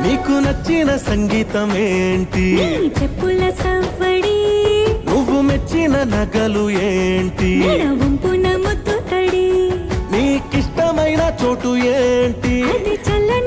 నీకు నచ్చిన సంగీతం ఏంటి? చెప్పుల సవ్వడి. నువ్వు మెచ్చిన నగలు ఏంటి? వంపున ముద్దు తడి. నీకిష్టమైన చోటు ఏంటి? అది చల్లని